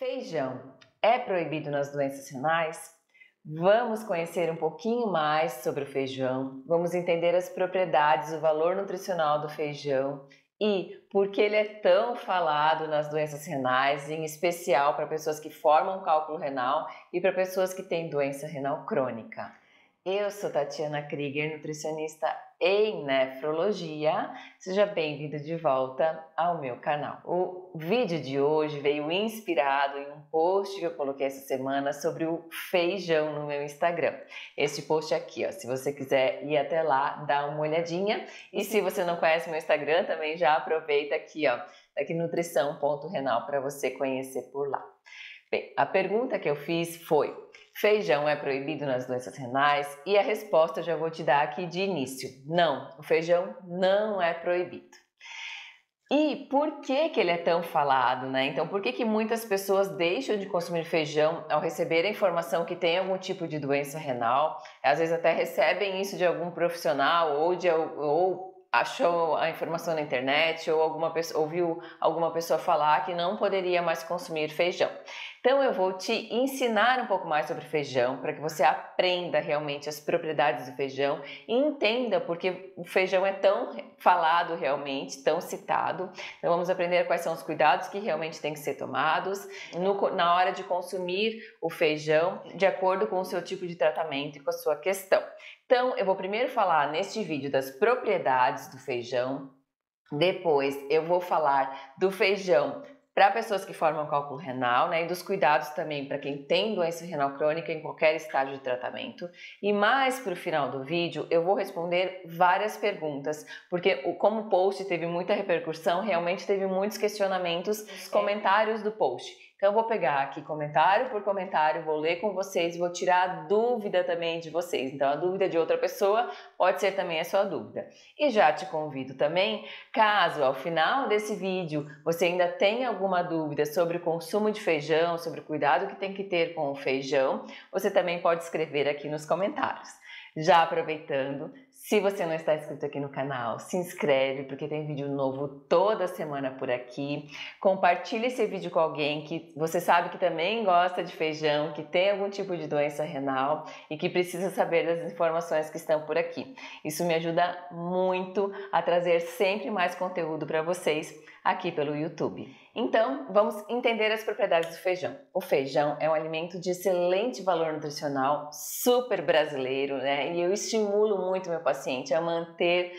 Feijão é proibido nas doenças renais? Vamos conhecer um pouquinho mais sobre o feijão, vamos entender as propriedades, o valor nutricional do feijão e por que ele é tão falado nas doenças renais, em especial para pessoas que formam cálculo renal e para pessoas que têm doença renal crônica. Eu sou Tatiana Krieger, nutricionista em nefrologia. Seja bem-vindo de volta ao meu canal. O vídeo de hoje veio inspirado em um post que eu coloquei essa semana sobre o feijão no meu Instagram. Este post aqui, ó, se você quiser ir até lá, dá uma olhadinha. E se você não conhece meu Instagram, também já aproveita aqui, ó, aqui nutrição.renal para você conhecer por lá. Bem, a pergunta que eu fiz foi: feijão é proibido nas doenças renais? E a resposta eu já vou te dar aqui de início. Não, o feijão não é proibido. E por que ele é tão falado, né? Então, por que muitas pessoas deixam de consumir feijão ao receber a informação que tem algum tipo de doença renal? Às vezes até recebem isso de algum profissional ou achou a informação na internet ou ouviu alguma pessoa falar que não poderia mais consumir feijão. Então eu vou te ensinar um pouco mais sobre feijão para que você aprenda realmente as propriedades do feijão e entenda porque o feijão é tão falado realmente, tão citado. Então vamos aprender quais são os cuidados que realmente têm que ser tomados na hora de consumir o feijão de acordo com o seu tipo de tratamento e com a sua questão. Então eu vou primeiro falar neste vídeo das propriedades do feijão, depois eu vou falar do feijão para pessoas que formam cálculo renal, né, e dos cuidados também para quem tem doença renal crônica em qualquer estágio de tratamento. E mais para o final do vídeo eu vou responder várias perguntas, porque como o post teve muita repercussão, realmente teve muitos questionamentos nos comentários do post. Então eu vou pegar aqui comentário por comentário, vou ler com vocês, vou tirar a dúvida também de vocês. Então a dúvida de outra pessoa pode ser também a sua dúvida. E já te convido também, caso ao final desse vídeo você ainda tenha alguma dúvida sobre o consumo de feijão, sobre o cuidado que tem que ter com o feijão, você também pode escrever aqui nos comentários. Já aproveitando, se você não está inscrito aqui no canal, se inscreve porque tem vídeo novo toda semana por aqui. Compartilhe esse vídeo com alguém que você sabe que também gosta de feijão, que tem algum tipo de doença renal e que precisa saber das informações que estão por aqui. Isso me ajuda muito a trazer sempre mais conteúdo para vocês aqui pelo YouTube. Então, vamos entender as propriedades do feijão. O feijão é um alimento de excelente valor nutricional, super brasileiro, né? E eu estimulo muito meu paciente a manter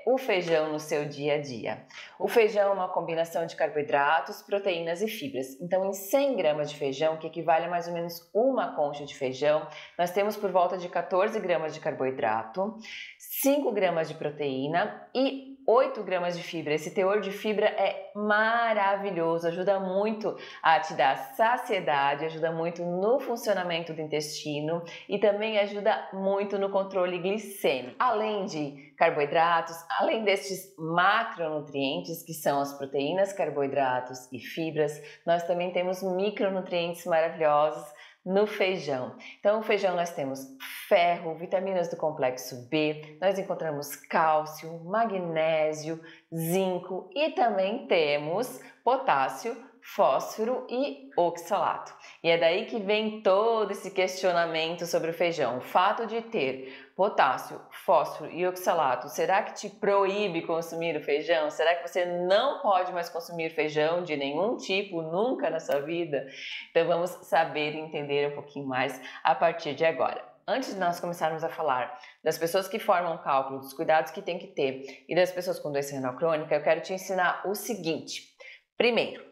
o feijão no seu dia a dia. O feijão é uma combinação de carboidratos, proteínas e fibras. Então, em 100 gramas de feijão, que equivale a mais ou menos uma concha de feijão, nós temos por volta de 14 gramas de carboidrato, 5 gramas de proteína e 8 gramas de fibra. Esse teor de fibra é maravilhoso, ajuda muito a te dar saciedade, ajuda muito no funcionamento do intestino e também ajuda muito no controle glicêmico. Além de carboidratos, além destes macronutrientes, que são as proteínas, carboidratos e fibras, nós também temos micronutrientes maravilhosos no feijão. Então, no feijão nós temos ferro, vitaminas do complexo B, nós encontramos cálcio, magnésio, zinco e também temos potássio, fósforo e oxalato. E é daí que vem todo esse questionamento sobre o feijão. O fato de ter potássio, fósforo e oxalato, será que te proíbe consumir o feijão? Será que você não pode mais consumir feijão de nenhum tipo, nunca na sua vida? Então vamos saber e entender um pouquinho mais a partir de agora. Antes de nós começarmos a falar das pessoas que formam cálculo, dos cuidados que tem que ter e das pessoas com doença renal crônica, eu quero te ensinar o seguinte. Primeiro,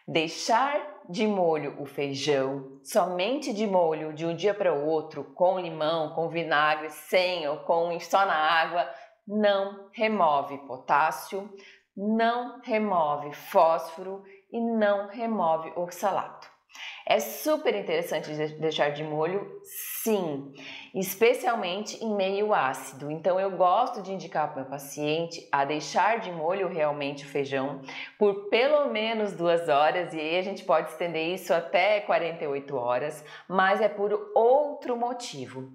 deixar de molho o feijão, somente de molho de um dia para o outro, com limão, com vinagre, sem ou com só na água, não remove potássio, não remove fósforo e não remove oxalato. É super interessante deixar de molho, sim, especialmente em meio ácido. Então eu gosto de indicar para o meu paciente a deixar de molho realmente o feijão por pelo menos 2 horas, e aí a gente pode estender isso até 48 horas, mas é por outro motivo.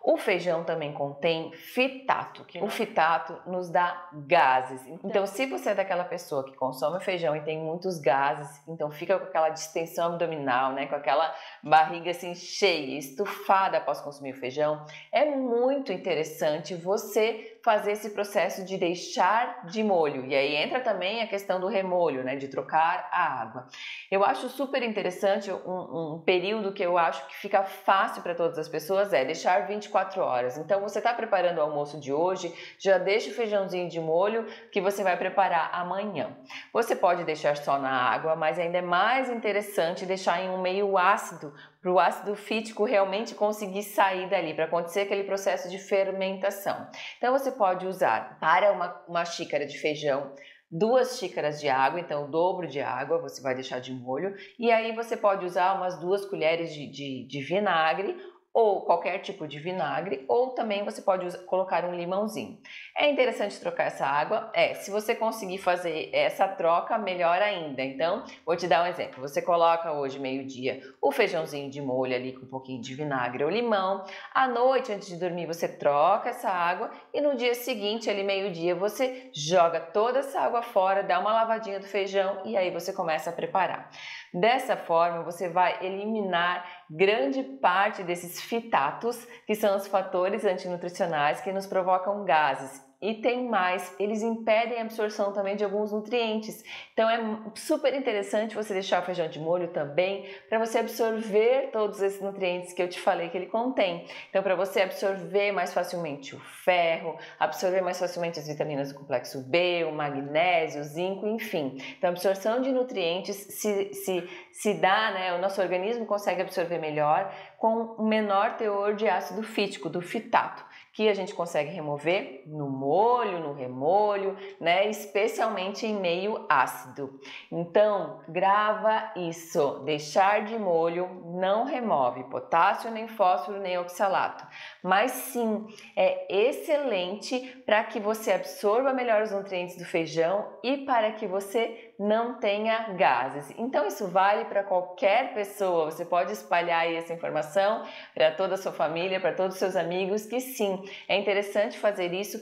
O feijão também contém fitato. O fitato nos dá gases. Então, se você é daquela pessoa que consome o feijão e tem muitos gases, então fica com aquela distensão abdominal, né? Com aquela barriga assim cheia, estufada após consumir o feijão, é muito interessante você fazer esse processo de deixar de molho. E aí entra também a questão do remolho, né? De trocar a água. Eu acho super interessante um período que eu acho que fica fácil para todas as pessoas é deixar 24 horas. Então, você está preparando o almoço de hoje, já deixa o feijãozinho de molho que você vai preparar amanhã. Você pode deixar só na água, mas ainda é mais interessante deixar em um meio ácido, para o ácido fítico realmente conseguir sair dali, para acontecer aquele processo de fermentação. Então, você pode usar para uma xícara de feijão, 2 xícaras de água, então o dobro de água você vai deixar de molho, e aí você pode usar umas 2 colheres de vinagre, ou qualquer tipo de vinagre, ou também você pode colocar um limãozinho. É interessante trocar essa água? Se você conseguir fazer essa troca, melhor ainda. Então, vou te dar um exemplo. Você coloca hoje, meio-dia, o feijãozinho de molho ali com um pouquinho de vinagre ou limão. À noite, antes de dormir, você troca essa água e no dia seguinte, ali meio-dia, você joga toda essa água fora, dá uma lavadinha do feijão e aí você começa a preparar. Dessa forma, você vai eliminar grande parte desses fitatos, que são os fatores antinutricionais que nos provocam gases. E tem mais, eles impedem a absorção também de alguns nutrientes. Então é super interessante você deixar o feijão de molho também para você absorver todos esses nutrientes que eu te falei que ele contém. Então para você absorver mais facilmente o ferro, absorver mais facilmente as vitaminas do complexo B, o magnésio, o zinco, enfim. Então a absorção de nutrientes se dá, né? O nosso organismo consegue absorver melhor com um menor teor de ácido fítico, do fitato, que a gente consegue remover no molho, no remolho, né? Especialmente em meio ácido. Então, grava isso. Deixar de molho não remove potássio, nem fósforo, nem oxalato. Mas sim, é excelente para que você absorva melhor os nutrientes do feijão e para que você não tenha gases. Então, isso vale para qualquer pessoa. Você pode espalhar aí essa informação para toda a sua família, para todos os seus amigos, que sim, é interessante fazer isso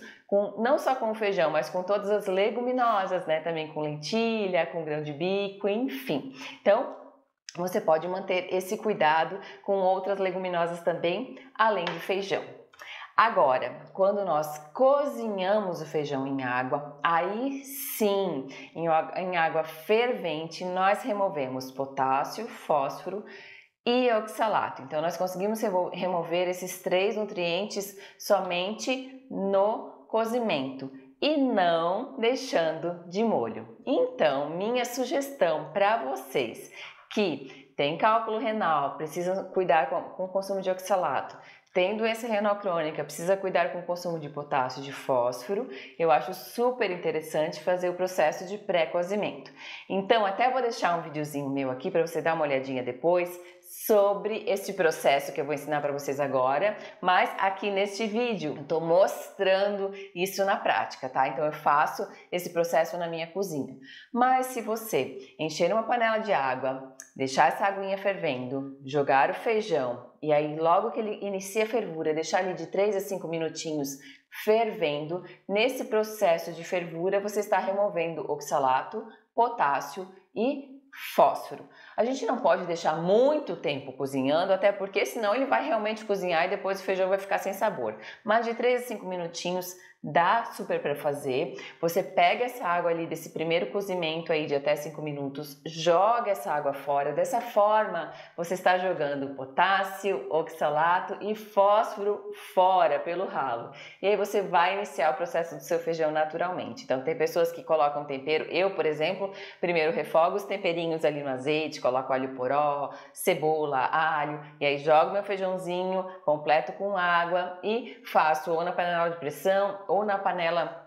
não só com o feijão, mas com todas as leguminosas, né? Também com lentilha, com grão de bico, enfim. Então, você pode manter esse cuidado com outras leguminosas também, além do feijão. Agora, quando nós cozinhamos o feijão em água, aí sim, em água fervente, nós removemos potássio, fósforo e oxalato. Então, nós conseguimos remover esses 3 nutrientes somente no cozimento e não deixando de molho. Então, minha sugestão para vocês que tem cálculo renal, precisam cuidar com o consumo de oxalato, tem doença renal crônica, precisa cuidar com o consumo de potássio e de fósforo, eu acho super interessante fazer o processo de pré-cozimento. Então, até vou deixar um videozinho meu aqui para você dar uma olhadinha depois sobre este processo que eu vou ensinar para vocês agora, mas aqui neste vídeo eu estou mostrando isso na prática, tá? Então eu faço esse processo na minha cozinha. Mas se você encher uma panela de água, deixar essa aguinha fervendo, jogar o feijão e aí logo que ele inicia a fervura, deixar ali de 3 a 5 minutinhos fervendo, nesse processo de fervura você está removendo oxalato, potássio e fósforo. A gente não pode deixar muito tempo cozinhando, até porque senão ele vai realmente cozinhar e depois o feijão vai ficar sem sabor. Mas de 3 a 5 minutinhos dá super para fazer. Você pega essa água ali desse primeiro cozimento aí de até 5 minutos, joga essa água fora. Dessa forma, você está jogando potássio, oxalato e fósforo fora pelo ralo. E aí você vai iniciar o processo do seu feijão naturalmente. Então tem pessoas que colocam tempero. Eu, por exemplo, primeiro refogo os temperinhos ali no azeite, coloco alho poró, cebola, alho, e aí jogo meu feijãozinho completo com água e faço ou na panela de pressão ou na panela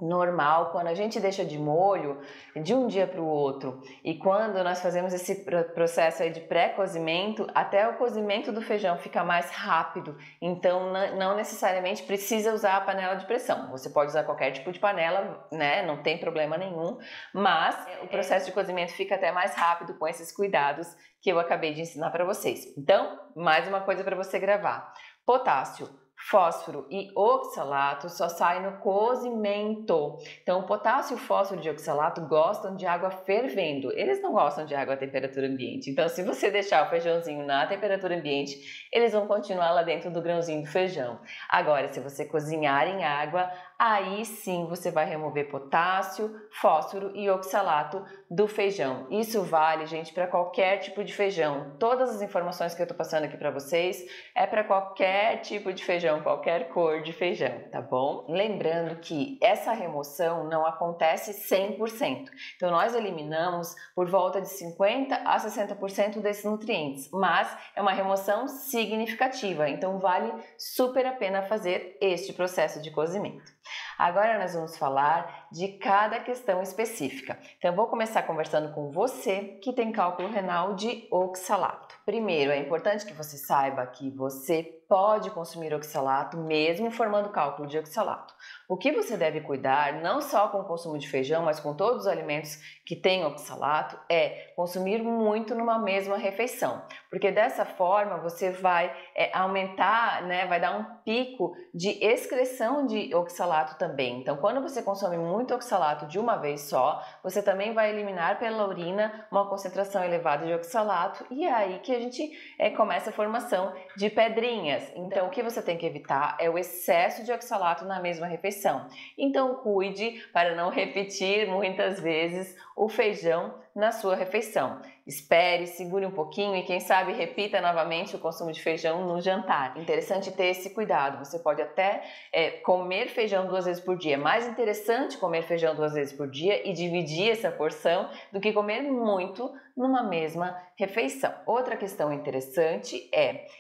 normal. Quando a gente deixa de molho de um dia para o outro e quando nós fazemos esse processo aí de pré-cozimento, até o cozimento do feijão fica mais rápido, então não necessariamente precisa usar a panela de pressão, você pode usar qualquer tipo de panela, né, não tem problema nenhum, mas o processo de cozimento fica até mais rápido com esses cuidados que eu acabei de ensinar para vocês. Então, mais uma coisa para você gravar: potássio, fósforo e oxalato só saem no cozimento. Então, o potássio, o fósforo e o oxalato gostam de água fervendo. Eles não gostam de água à temperatura ambiente. Então, se você deixar o feijãozinho na temperatura ambiente, eles vão continuar lá dentro do grãozinho do feijão. Agora, se você cozinhar em água, aí sim você vai remover potássio, fósforo e oxalato do feijão. Isso vale, gente, para qualquer tipo de feijão. Todas as informações que eu estou passando aqui para vocês é para qualquer tipo de feijão, qualquer cor de feijão, tá bom? Lembrando que essa remoção não acontece 100%. Então, nós eliminamos por volta de 50% a 60% desses nutrientes, mas é uma remoção significativa, então vale super a pena fazer este processo de cozimento. Agora nós vamos falar de cada questão específica. Então eu vou começar conversando com você que tem cálculo renal de oxalato. Primeiro, é importante que você saiba que você pode consumir oxalato mesmo formando cálculo de oxalato. O que você deve cuidar, não só com o consumo de feijão, mas com todos os alimentos que têm oxalato, é consumir muito numa mesma refeição, porque dessa forma você vai aumentar, vai dar um pico de excreção de oxalato também. Então, quando você consome muito oxalato de uma vez só, você também vai eliminar pela urina uma concentração elevada de oxalato e é aí que a gente começa a formação de pedrinhas. Então, o que você tem que evitar é o excesso de oxalato na mesma refeição. Então, cuide para não repetir muitas vezes o feijão na sua refeição. Espere, segure um pouquinho e quem sabe repita novamente o consumo de feijão no jantar. Interessante ter esse cuidado. Você pode até comer feijão 2 vezes por dia. É mais interessante comer feijão 2 vezes por dia e dividir essa porção do que comer muito numa mesma refeição. Outra questão interessante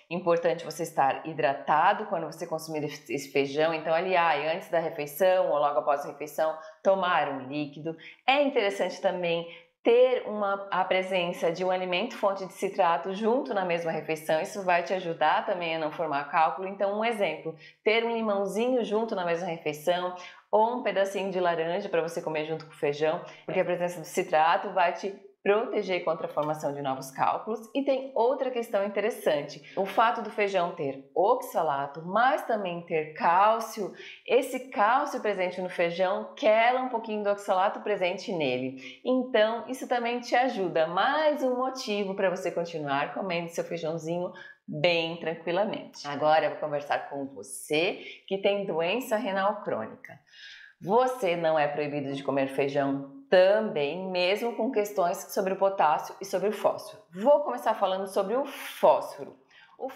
importante você estar hidratado quando você consumir esse feijão. Então, antes da refeição ou logo após a refeição, tomar um líquido. É interessante também ter a presença de um alimento fonte de citrato junto na mesma refeição, isso vai te ajudar também a não formar cálculo. Então, um exemplo, ter um limãozinho junto na mesma refeição ou um pedacinho de laranja para você comer junto com o feijão, porque a presença do citrato vai te proteger contra a formação de novos cálculos. E tem outra questão interessante, o fato do feijão ter oxalato, mas também ter cálcio, esse cálcio presente no feijão quela um pouquinho do oxalato presente nele. Então, isso também te ajuda, mais um motivo para você continuar comendo seu feijãozinho bem tranquilamente. Agora eu vou conversar com você que tem doença renal crônica. Você não é proibido de comer feijão também, mesmo com questões sobre o potássio e sobre o fósforo. Vou começar falando sobre o fósforo.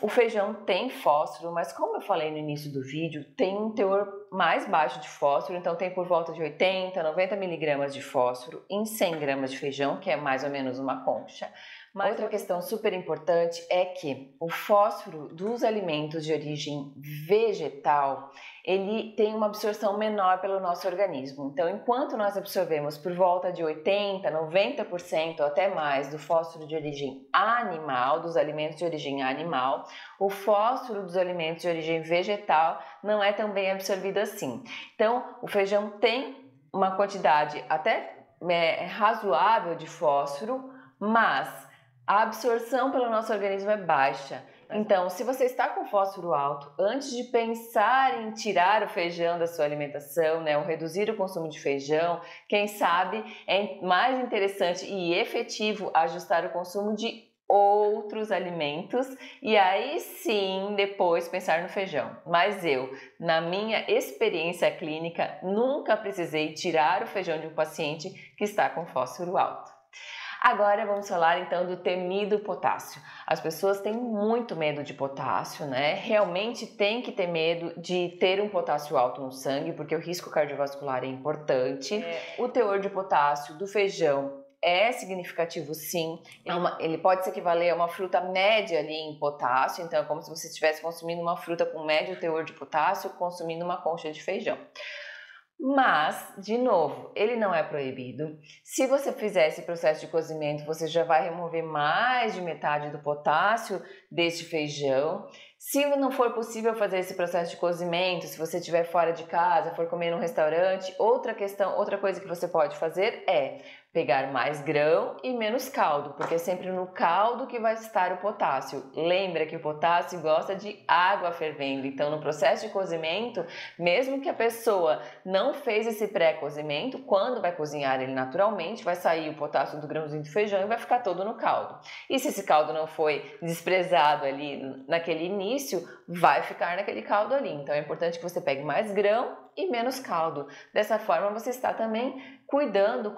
O feijão tem fósforo, mas como eu falei no início do vídeo, tem um teor mais baixo de fósforo, então tem por volta de 80, 90 miligramas de fósforo em 100 gramas de feijão, que é mais ou menos uma concha. Mas outra questão super importante é que o fósforo dos alimentos de origem vegetal, ele tem uma absorção menor pelo nosso organismo. Então, enquanto nós absorvemos por volta de 80, 90% ou até mais do fósforo de origem animal, dos alimentos de origem animal, o fósforo dos alimentos de origem vegetal não é tão bem absorvido assim. Então, o feijão tem uma quantidade até razoável de fósforo, mas a absorção pelo nosso organismo é baixa. Então, se você está com fósforo alto, antes de pensar em tirar o feijão da sua alimentação, ou reduzir o consumo de feijão, quem sabe é mais interessante e efetivo ajustar o consumo de outros alimentos e aí sim depois pensar no feijão. Mas eu, na minha experiência clínica, nunca precisei tirar o feijão de um paciente que está com fósforo alto. Agora vamos falar então do temido potássio. As pessoas têm muito medo de potássio, Realmente tem que ter medo de ter um potássio alto no sangue, porque o risco cardiovascular é importante. O teor de potássio do feijão é significativo sim, ele pode se equivaler a uma fruta média ali em potássio, então é como se você estivesse consumindo uma fruta com médio teor de potássio, consumindo uma concha de feijão. Mas, de novo, ele não é proibido. Se você fizer esse processo de cozimento, você já vai remover mais de metade do potássio deste feijão. Se não for possível fazer esse processo de cozimento, se você estiver fora de casa, for comer num restaurante, outra coisa que você pode fazer é Pegar mais grão e menos caldo, porque é sempre no caldo que vai estar o potássio. Lembra que o potássio gosta de água fervendo, então no processo de cozimento, mesmo que a pessoa não fez esse pré-cozimento, quando vai cozinhar ele naturalmente, vai sair o potássio do grãozinho de feijão e vai ficar todo no caldo. E se esse caldo não foi desprezado ali naquele início, vai ficar naquele caldo ali. Então é importante que você pegue mais grão e menos caldo. Dessa forma você está também cuidando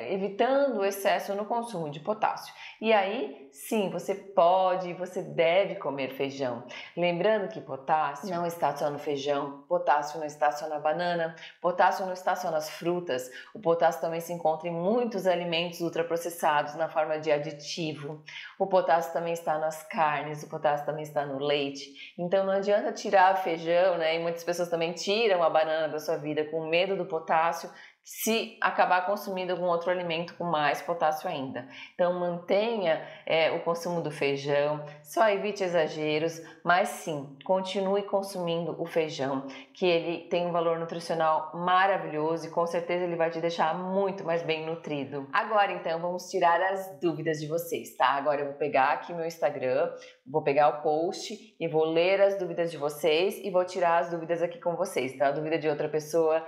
evitando o excesso no consumo de potássio. E aí, sim, você pode, você deve comer feijão. Lembrando que potássio não está só no feijão, potássio não está só na banana, potássio não está só nas frutas, o potássio também se encontra em muitos alimentos ultraprocessados na forma de aditivo. O potássio também está nas carnes, o potássio também está no leite. Então não adianta tirar o feijão, né? E muitas pessoas também tiram a banana da sua vida com medo do potássio, se acabar consumindo algum outro alimento com mais potássio ainda. Então mantenha o consumo do feijão, só evite exageros, mas sim, continue consumindo o feijão, que ele tem um valor nutricional maravilhoso e com certeza ele vai te deixar muito mais bem nutrido. Agora então vamos tirar as dúvidas de vocês, tá? Agora eu vou pegar aqui meu Instagram, vou pegar o post e vou ler as dúvidas de vocês e vou tirar as dúvidas aqui com vocês, tá? A dúvida de outra pessoa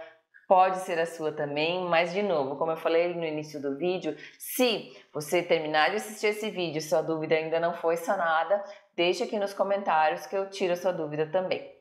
pode ser a sua também, mas de novo, como eu falei no início do vídeo, se você terminar de assistir esse vídeo e sua dúvida ainda não foi sanada, deixa aqui nos comentários que eu tiro a sua dúvida também.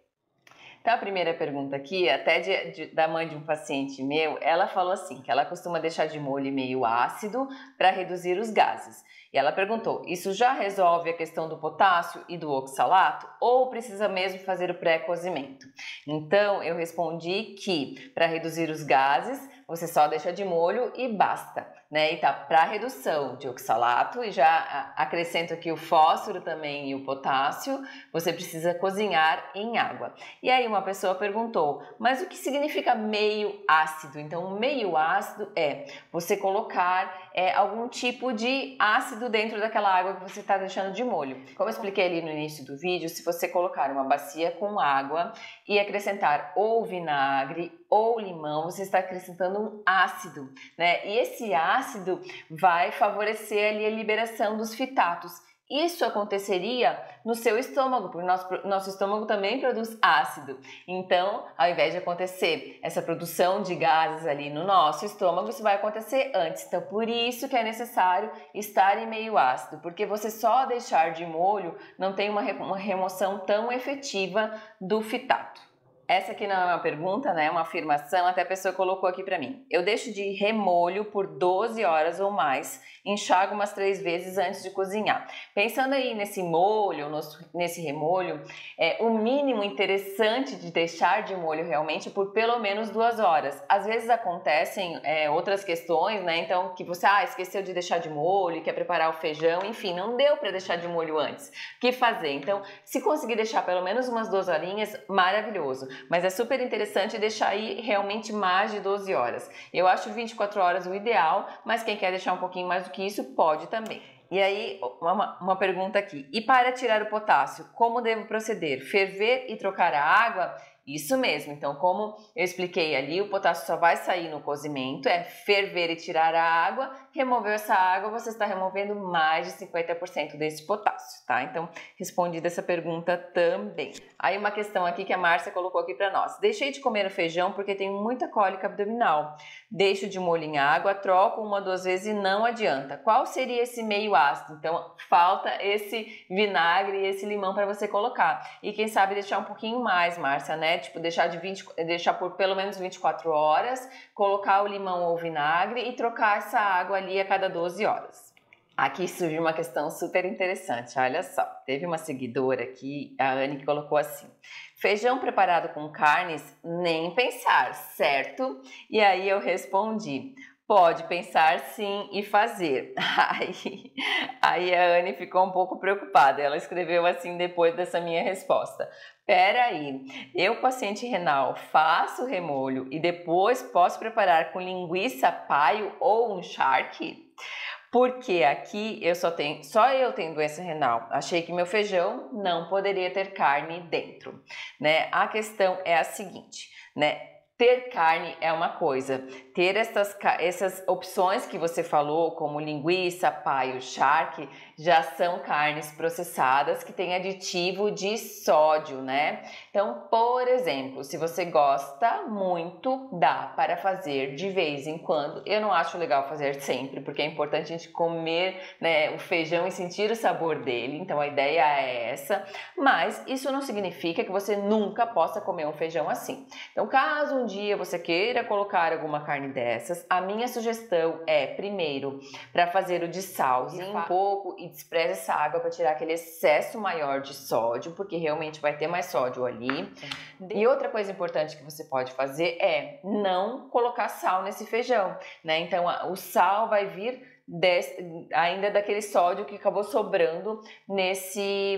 Então a primeira pergunta aqui, até da mãe de um paciente meu, ela falou assim, que ela costuma deixar de molho meio ácido para reduzir os gases. E ela perguntou, isso já resolve a questão do potássio e do oxalato ou precisa mesmo fazer o pré-cozimento? Então eu respondi que para reduzir os gases, você só deixa de molho e basta, né? E tá para redução de oxalato e já acrescento aqui o fósforo também e o potássio, você precisa cozinhar em água. E aí uma pessoa perguntou, mas o que significa meio ácido? Então meio ácido é você colocar algum tipo de ácido dentro daquela água que você está deixando de molho. Como eu expliquei ali no início do vídeo, se você colocar uma bacia com água e acrescentar ou vinagre ou limão, você está acrescentando um ácido, né? E esse ácido vai favorecer ali a liberação dos fitatos. Isso aconteceria no seu estômago, porque nosso estômago também produz ácido. Então, ao invés de acontecer essa produção de gases ali no nosso estômago, isso vai acontecer antes. Então, por isso que é necessário estar em meio ácido, porque você só deixar de molho não tem uma remoção tão efetiva do fitato. Essa aqui não é uma pergunta, né? É uma afirmação, até a pessoa colocou aqui para mim. Eu deixo de remolho por 12 horas ou mais, enxago umas 3 vezes antes de cozinhar. Pensando aí nesse molho, nesse remolho, o mínimo interessante de deixar de molho realmente é por pelo menos 2 horas. Às vezes acontecem outras questões, né? Então, que você esqueceu de deixar de molho, quer preparar o feijão, enfim, não deu para deixar de molho antes. O que fazer? Então, se conseguir deixar pelo menos umas 2 horinhas, maravilhoso. Mas é super interessante deixar aí realmente mais de 12 horas. Eu acho 24 horas o ideal, mas quem quer deixar um pouquinho mais do que isso, pode também. E aí, uma pergunta aqui. E para tirar o potássio, como devo proceder? Ferver e trocar a água? Isso mesmo, então como eu expliquei ali, o potássio só vai sair no cozimento, é ferver e tirar a água, removeu essa água, você está removendo mais de 50% desse potássio, tá? Então, respondida essa pergunta também. Aí uma questão aqui que a Márcia colocou aqui para nós. Deixei de comer o feijão porque tenho muita cólica abdominal. Deixo de molho em água, troco 1 ou 2 vezes e não adianta. Qual seria esse meio ácido? Então, falta esse vinagre e esse limão para você colocar. E quem sabe deixar um pouquinho mais, Márcia, né? Tipo, deixar por pelo menos 24 horas, colocar o limão ou o vinagre e trocar essa água ali a cada 12 horas. Aqui surge uma questão super interessante, olha só. Teve uma seguidora aqui, a Anne, que colocou assim: feijão preparado com carnes, nem pensar, certo? E aí eu respondi: pode pensar sim e fazer. Aí a Anne ficou um pouco preocupada. Ela escreveu assim depois dessa minha resposta: peraí, eu, paciente renal, faço remolho e depois posso preparar com linguiça paio ou um charque? Porque aqui só eu tenho doença renal. Achei que meu feijão não poderia ter carne dentro, né? A questão é a seguinte, né? Ter carne é uma coisa, ter essas opções que você falou, como linguiça, paio, charque, já são carnes processadas que têm aditivo de sódio, né? Então, por exemplo, se você gosta muito, dá para fazer de vez em quando. Eu não acho legal fazer sempre, porque é importante a gente comer, né, o feijão e sentir o sabor dele, então a ideia é essa, mas isso não significa que você nunca possa comer um feijão assim. Então, caso um dia você queira colocar alguma carne dessas, a minha sugestão é, primeiro, para fazer o dessalze um pouco e despreze essa água para tirar aquele excesso maior de sódio, porque realmente vai ter mais sódio ali. E outra coisa importante que você pode fazer é não colocar sal nesse feijão, né? Então, o sal vai vir ainda daquele sódio que acabou sobrando nesse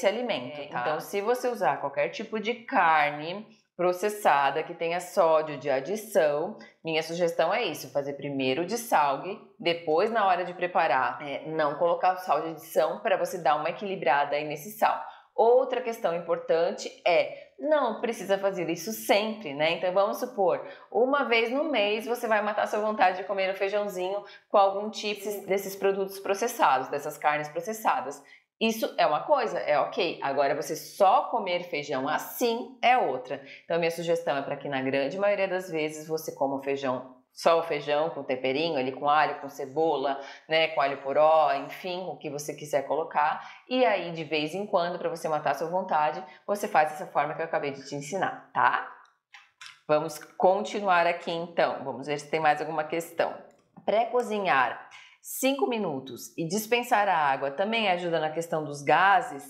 alimento, tá? Então, se você usar qualquer tipo de carne processada que tenha sódio de adição, minha sugestão é isso, fazer primeiro o dessalgue, depois na hora de preparar, não colocar o sal de adição para você dar uma equilibrada aí nesse sal. Outra questão importante é, não precisa fazer isso sempre, né? Então vamos supor, uma vez no mês você vai matar sua vontade de comer um feijãozinho com algum tipo desses produtos processados, dessas carnes processadas. Isso é uma coisa, é ok. Agora, você só comer feijão assim é outra. Então, minha sugestão é para que na grande maioria das vezes você coma o feijão, só o feijão com temperinho, ali com alho, com cebola, né, com alho poró, enfim, o que você quiser colocar. E aí, de vez em quando, para você matar a sua vontade, você faz dessa forma que eu acabei de te ensinar, tá? Vamos continuar aqui então. Vamos ver se tem mais alguma questão. Pré-cozinhar 5 minutos e dispensar a água também ajuda na questão dos gases?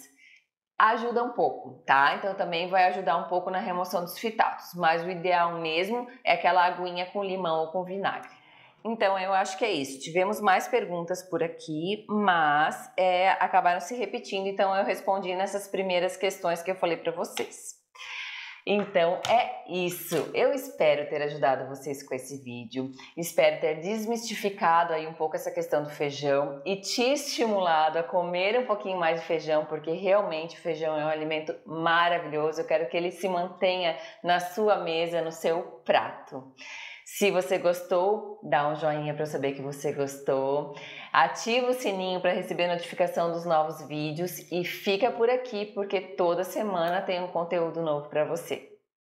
Ajuda um pouco, tá? Então também vai ajudar um pouco na remoção dos fitatos, mas o ideal mesmo é aquela aguinha com limão ou com vinagre. Então eu acho que é isso. Tivemos mais perguntas por aqui, mas acabaram se repetindo, então eu respondi nessas primeiras questões que eu falei para vocês. Então é isso, eu espero ter ajudado vocês com esse vídeo, espero ter desmistificado aí um pouco essa questão do feijão e te estimulado a comer um pouquinho mais de feijão, porque realmente o feijão é um alimento maravilhoso, eu quero que ele se mantenha na sua mesa, no seu prato. Se você gostou, dá um joinha para eu saber que você gostou. Ativa o sininho para receber notificação dos novos vídeos e fica por aqui porque toda semana tem um conteúdo novo para você.